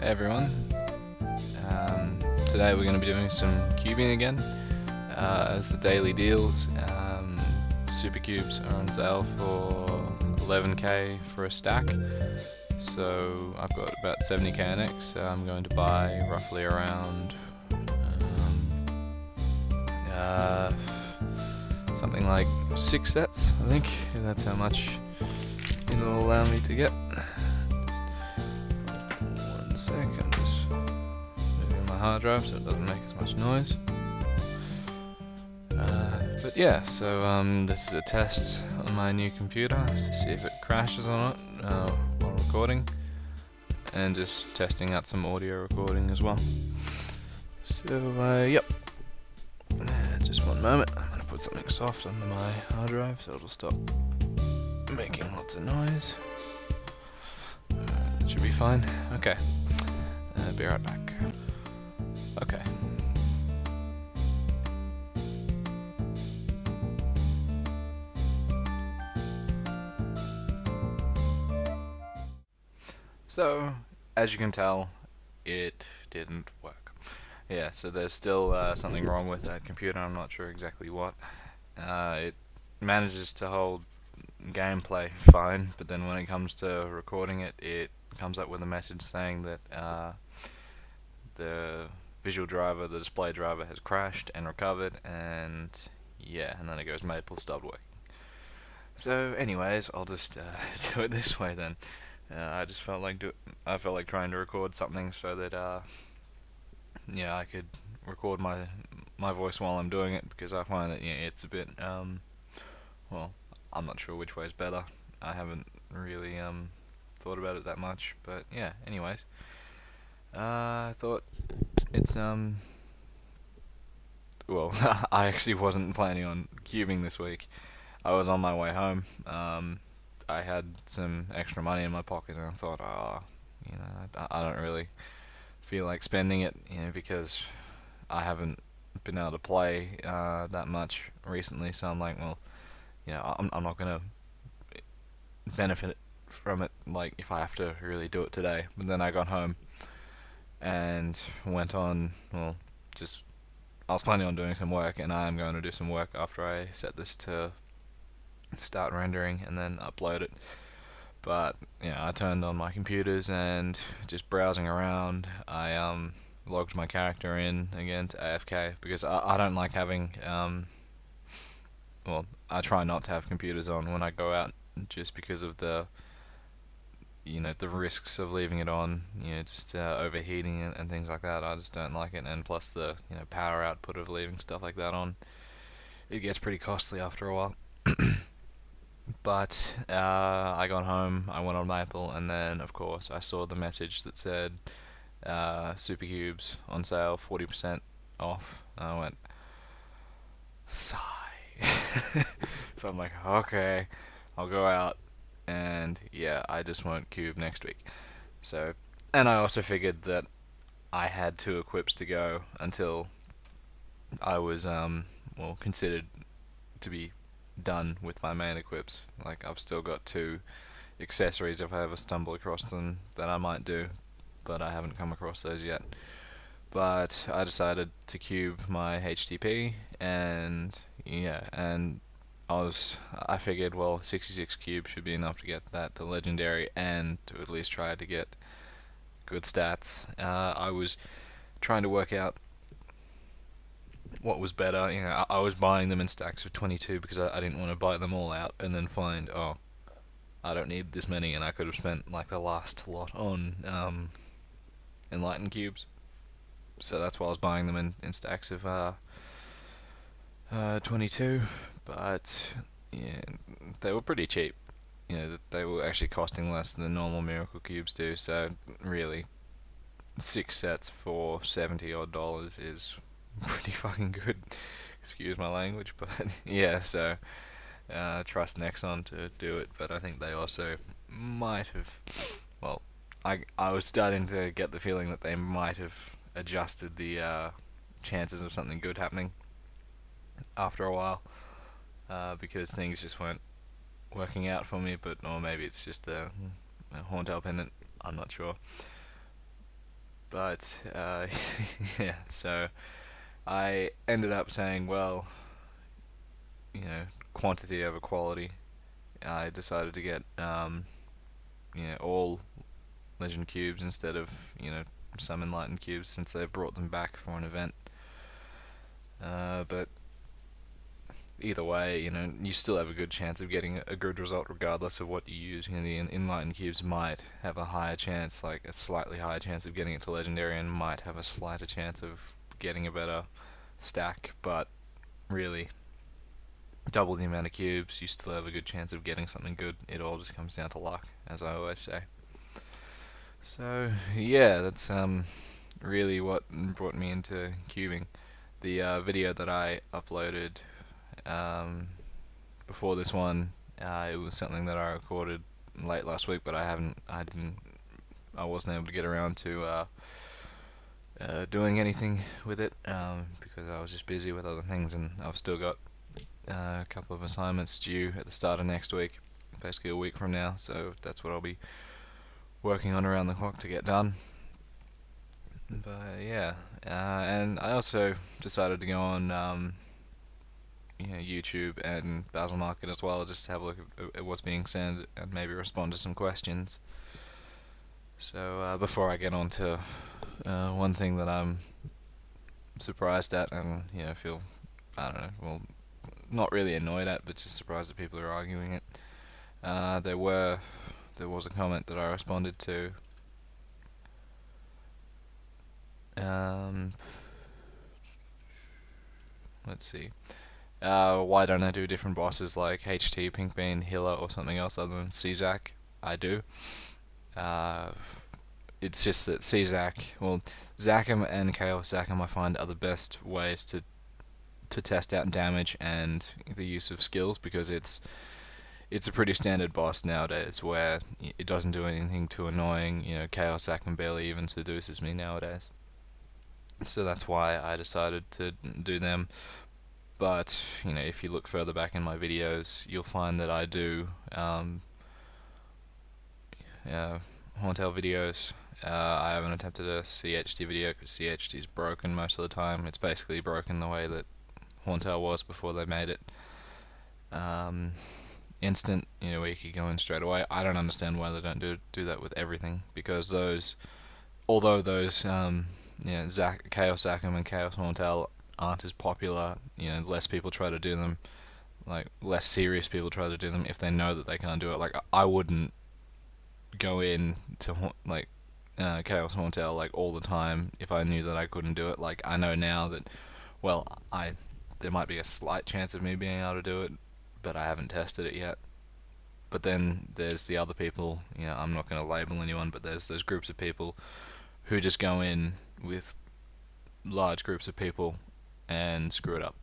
Everyone. Today we're going to be doing some cubing again. As the daily deals, super cubes are on sale for 11k for a stack. So I've got about 70k next, so I'm going to buy roughly around something like 6 sets, I think. That's how much it'll allow me to get. One sec, I'm just moving my hard drive so it doesn't make as much noise. But yeah, so this is a test on my new computer to see if it crashes or not while recording, and just testing out some audio recording as well. So yep, just one moment, I'm going to put something soft under my hard drive so it'll stop making lots of noise. That should be fine. Okay, be right back. Okay. So, as you can tell, it didn't work. Yeah, so there's still something wrong with that computer. I'm not sure exactly what. It manages to hold gameplay fine, but then when it comes to recording it, it comes up with a message saying that the visual driver, the display driver, has crashed and recovered, and yeah, and then it goes Maple stopped working. So anyways, I'll just do it this way then. I just felt like trying to record something so that yeah, I could record my voice while I'm doing it, because I find that it's a bit well, I'm not sure which way is better. I haven't really thought about it that much, but yeah. Anyways, I thought it's well, I actually wasn't planning on cubing this week. I was on my way home. I had some extra money in my pocket, and I thought, I don't really feel like spending it, because I haven't been able to play that much recently. So I'm like, well, I'm not gonna benefit from it, like, if I have to really do it today. But then I got home and went on, well, I was planning on doing some work, and I am going to do some work after I set this to start rendering and then upload it. But I turned on my computers, and just browsing around, I logged my character in again to AFK, because I don't like having well, I try not to have computers on when I go out, just because of the the risks of leaving it on, just overheating and things like that. I just don't like it, and plus the power output of leaving stuff like that on, it gets pretty costly after a while. But I got home, I went on Maple, and then of course I saw the message that said Super Cubes on sale, 40% off. And I went, sigh. So I'm like, okay, I'll go out, and yeah, I just won't cube next week. So, and I also figured that I had 2 equips to go until I was well, considered to be done with my main equips. Like, I've still got 2 accessories if I ever stumble across them that I might do, but I haven't come across those yet. But I decided to cube my HTP, and yeah, and I figured, well, 66 cubes should be enough to get that to legendary, and to at least try to get good stats. I was trying to work out what was better. I was buying them in stacks of 22 because I didn't want to buy them all out and then find, oh, I don't need this many, and I could have spent like the last lot on enlightened cubes. So that's why I was buying them in stacks of 22. But yeah, they were pretty cheap. They were actually costing less than normal miracle cubes do. So really, 6 sets for $70 odd is pretty fucking good. Excuse my language, but yeah. So trust Nexon to do it, but I think they also might have. Well, I was starting to get the feeling that they might have adjusted the chances of something good happening after a while, because things just weren't working out for me. But or maybe it's just the Horntail pendant. I'm not sure. But yeah, so I ended up saying, well, quantity over quality. I decided to get all legend cubes instead of some enlightened cubes, since they brought them back for an event. But either way, you still have a good chance of getting a good result regardless of what you use. The enlightened cubes might have a higher chance, like a slightly higher chance of getting it to legendary, and might have a slighter chance of getting a better stack, but really, double the amount of cubes, you still have a good chance of getting something good. It all just comes down to luck, as I always say. So yeah, that's really what brought me into cubing. The video that I uploaded before this one, it was something that I recorded late last week, but I wasn't able to get around to doing anything with it because I was just busy with other things, and I've still got a couple of assignments due at the start of next week, basically a week from now, so that's what I'll be working on around the clock to get done. But yeah, and I also decided to go on YouTube and Basil Market as well, just to have a look at what's being said and maybe respond to some questions. So before I get on to one thing that I'm surprised at and feel, I don't know, well, not really annoyed at, but just surprised that people are arguing it. There was a comment that I responded to. Let's see. Why don't I do different bosses like HT, Pink Bean, Healer, or something else other than CZAC? I do. It's just that Zachem and Chaos Zachem I find are the best ways to test out damage and the use of skills, because it's a pretty standard boss nowadays where it doesn't do anything too annoying. Chaos Zachem barely even seduces me nowadays. So that's why I decided to do them. But if you look further back in my videos, you'll find that I do Hauntel videos. I haven't attempted a CHT video because CHT is broken most of the time. It's basically broken the way that Hauntel was before they made it instant, where you could go in straight away. I don't understand why they don't do that with everything, because although those Chaos Zachem and Chaos Hauntel aren't as popular, less people try to do them, like less serious people try to do them if they know that they can't do it. Like I wouldn't go in to Chaos Hauntel like all the time if I knew that I couldn't do it. Like I know now that, well, there might be a slight chance of me being able to do it, but I haven't tested it yet. But then there's the other people, I'm not going to label anyone, but there's those groups of people who just go in with large groups of people and screw it up.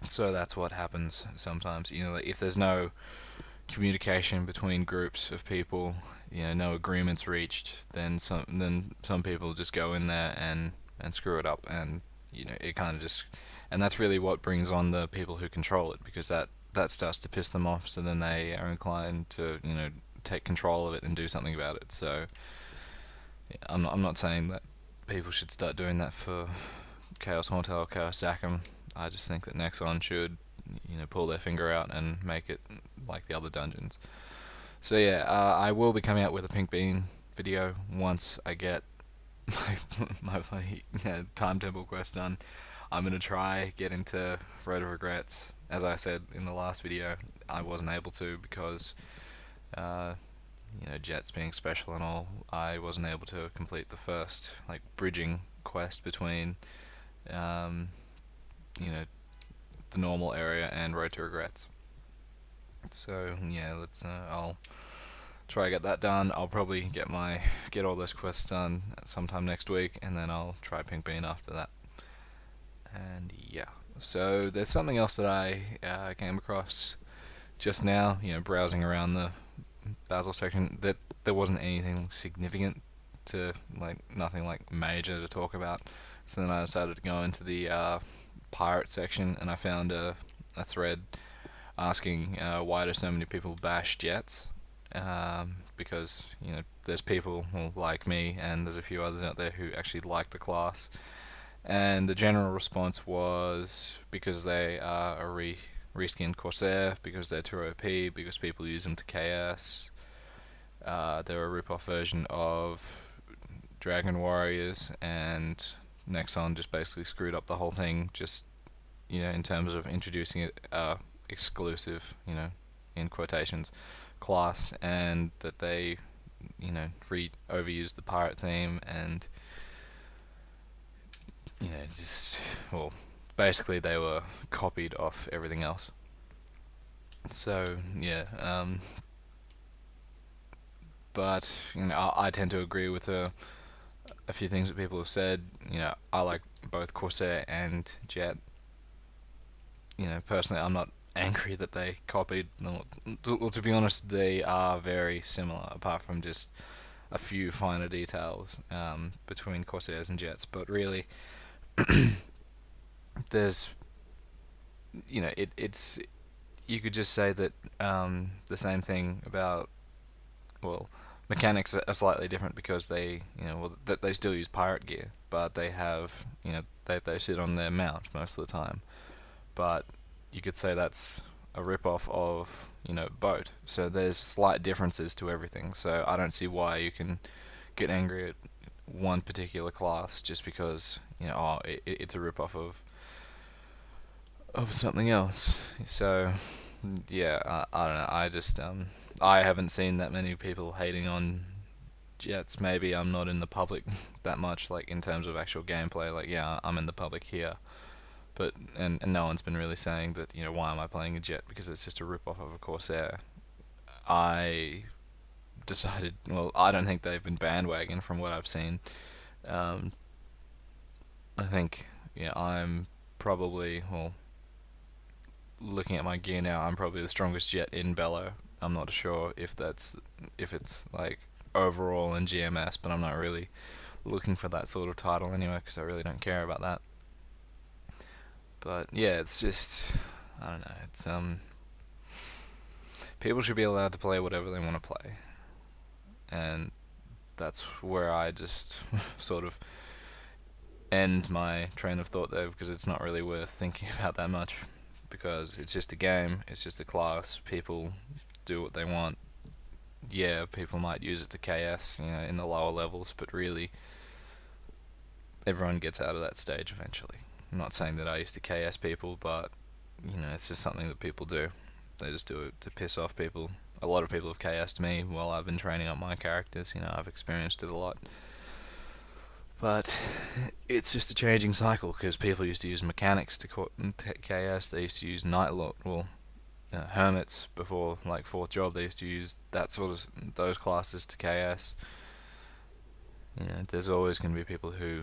So that's what happens sometimes. Like if there's no communication between groups of people, no agreements reached, then some people just go in there and screw it up, and it kind of just, and that's really what brings on the people who control it, because that starts to piss them off, so then they are inclined to take control of it and do something about it. So I'm not saying that people should start doing that for Chaos Hauntel or Chaos Zachem. I just think that Nexon should pull their finger out and make it like the other dungeons. So yeah, I will be coming out with a Pink Bean video once I get my bloody Time Temple quest done. I'm gonna try get into Road of Regrets. As I said in the last video, I wasn't able to because Jets being special and all, I wasn't able to complete the first bridging quest between the normal area and Road to Regrets. So yeah, I'll try to get that done. I'll probably get all those quests done sometime next week, and then I'll try Pink Bean after that. And yeah, so there's something else that I came across just now, browsing around the Basil section, that there wasn't anything significant to, nothing major to talk about. So then I decided to go into the pirate section, and I found a thread asking why do so many people bash jets, because there's people like me, and there's a few others out there who actually like the class. And the general response was because they are a reskinned Corsair, because they're too OP, because people use them to KS. They're a rip-off version of Dragon Warriors, and Nexon just basically screwed up the whole thing, just in terms of introducing it exclusive, in quotations, class, and that they, overused the pirate theme, and just, well, basically they were copied off everything else. So yeah, but I tend to agree with a few things that people have said. I like both Corsair and Jet. Personally, I'm not angry that they copied. Well, to be honest, they are very similar, apart from just a few finer details between Corsairs and Jets. But really, there's, it's you could just say that the same thing about, well, mechanics are slightly different because they, that they still use pirate gear, but they have, they sit on their mount most of the time. But you could say that's a rip-off of, boat. So there's slight differences to everything. So I don't see why you can get angry at one particular class just because, it's a rip-off of something else. So yeah, I don't know. I just I haven't seen that many people hating on Jets. Maybe I'm not in the public that much, like in terms of actual gameplay. Like, yeah, I'm in the public here, but and no one's been really saying that, why am I playing a Jet, because it's just a rip off of a Corsair. I decided, well, I don't think they've been bandwagon from what I've seen. I think, I'm probably, well, looking at my gear now, I'm probably the strongest Jet in Bello. I'm not sure if it's like overall in GMS, but I'm not really looking for that sort of title anyway, because I really don't care about that. But yeah, it's just, I don't know. It's people should be allowed to play whatever they want to play, and that's where I just sort of end my train of thought there, because it's not really worth thinking about that much, because it's just a game, it's just a class, people do what they want. Yeah, people might use it to KS, in the lower levels, but really, everyone gets out of that stage eventually. I'm not saying that I used to KS people, but, it's just something that people do. They just do it to piss off people. A lot of people have KS'd me while I've been training up my characters, I've experienced it a lot. But it's just a changing cycle, because people used to use mechanics to KS, they used to use Nightlord, well, Hermits before, like, 4th job, they used to use those classes to KS. There's always going to be people who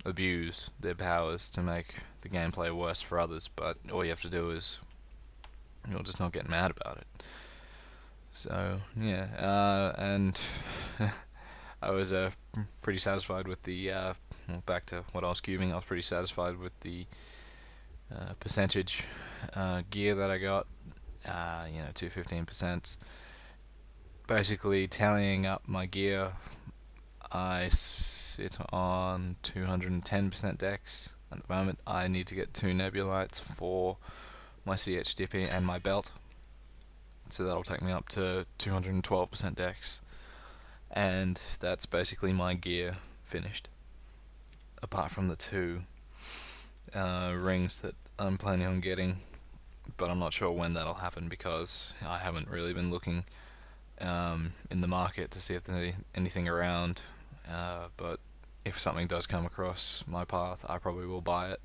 abuse their powers to make the gameplay worse for others, but all you have to do is, just not get mad about it. So, yeah, and I was pretty satisfied with the, back to what I was cubing, I was pretty satisfied with the percentage gear that I got, 215%. Basically, tallying up my gear, I sit on 210% dex at the moment. I need to get 2 nebulites for my CHTP and my belt, so that'll take me up to 212% dex, and that's basically my gear finished, apart from the 2 rings that I'm planning on getting, but I'm not sure when that'll happen, because I haven't really been looking in the market to see if there's anything around, but if something does come across my path, I probably will buy it,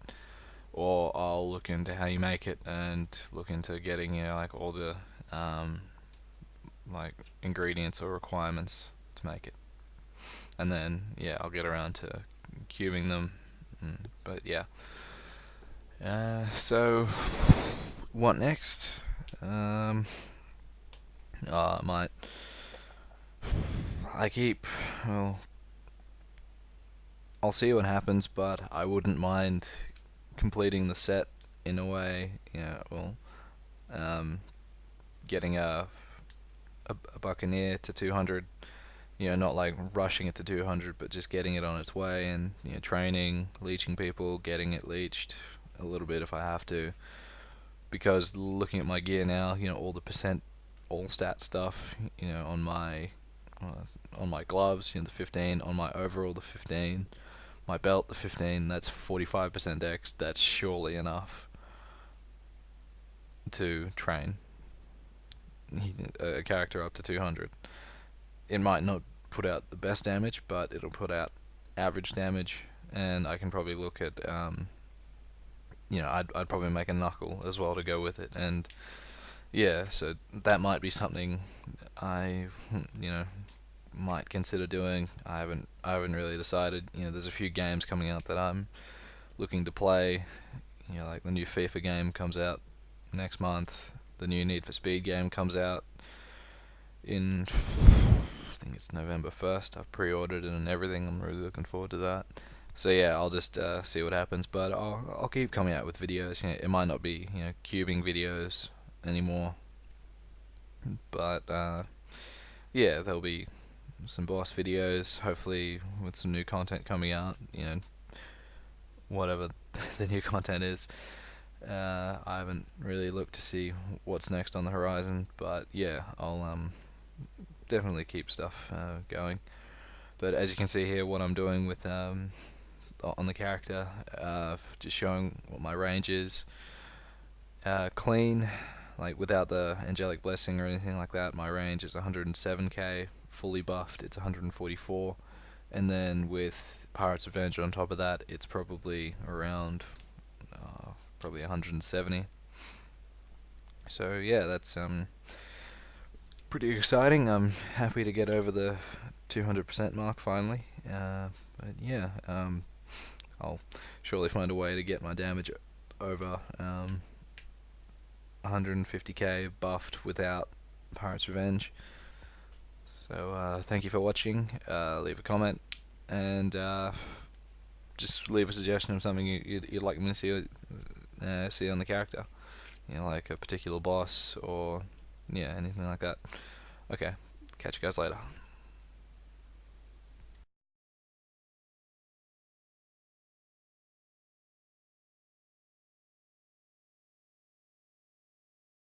or I'll look into how you make it and look into getting like all the like ingredients or requirements to make it, and then I'll get around to cubing them. But yeah, so what next? I might, well, I'll see what happens, but I wouldn't mind completing the set in a way, getting a a buccaneer to 200. Not like rushing it to 200, but just getting it on its way and training, leeching people, getting it leeched a little bit if I have to. Because looking at my gear now, all the percent, all stat stuff, on my gloves, the 15, on my overall the 15, my belt the 15. That's 45% dex. That's surely enough to train a character up to 200. It might not put out the best damage, but it'll put out average damage, and I can probably look at I'd probably make a knuckle as well to go with it, and yeah, so that might be something I might consider doing. I haven't really decided. There's a few games coming out that I'm looking to play. Like the new FIFA game comes out next month. The new Need for Speed game comes out in, I think it's November 1st. I've pre-ordered it and everything. I'm really looking forward to that. So yeah, I'll just see what happens, but I'll keep coming out with videos. It might not be cubing videos anymore, but yeah, there'll be some boss videos, hopefully with some new content coming out. Whatever the new content is. I haven't really looked to see what's next on the horizon, but yeah, I'll definitely keep stuff going. But as you can see here, what I'm doing with on the character, just showing what my range is. Clean, like without the angelic blessing or anything like that, my range is 107k. Fully buffed, it's 144, and then with Pirate's Revenge on top of that, it's probably around probably 170. So yeah, that's pretty exciting. I'm happy to get over the 200% mark finally. But yeah, I'll surely find a way to get my damage over 150k buffed without Pirate's Revenge. So thank you for watching. Leave a comment and just leave a suggestion of something you'd like me to see on the character. Like a particular boss or anything like that. Okay, catch you guys later.